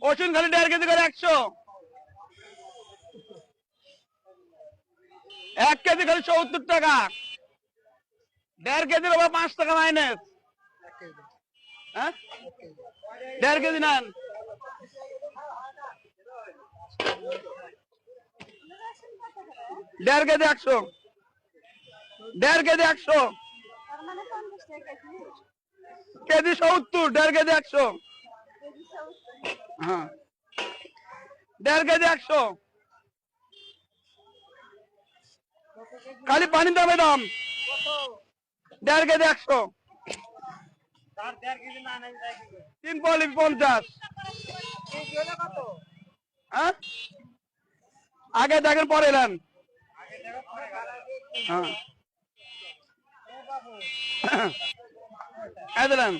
ওষুধ খালি 1.5 কেজি করে 100। 1 কেজি খালি 70 টাকা। 1.5 কেজির আবার 5 টাকা মাইনাস। হ্যাঁ 1.5 কেজি নেন। 1.5 কেজি 100। 1.5 কেজি 100। কেজি 70। 1.5 কেজি 100। হ্যাঁ 1.5 কেজি 100। খালি পানির দামে দাম। 1.5 কেজি 100। 3 পলি 50। হ্যাঁ আগে দেখেন পরে নেন। হ্যাঁ এই দিলেন।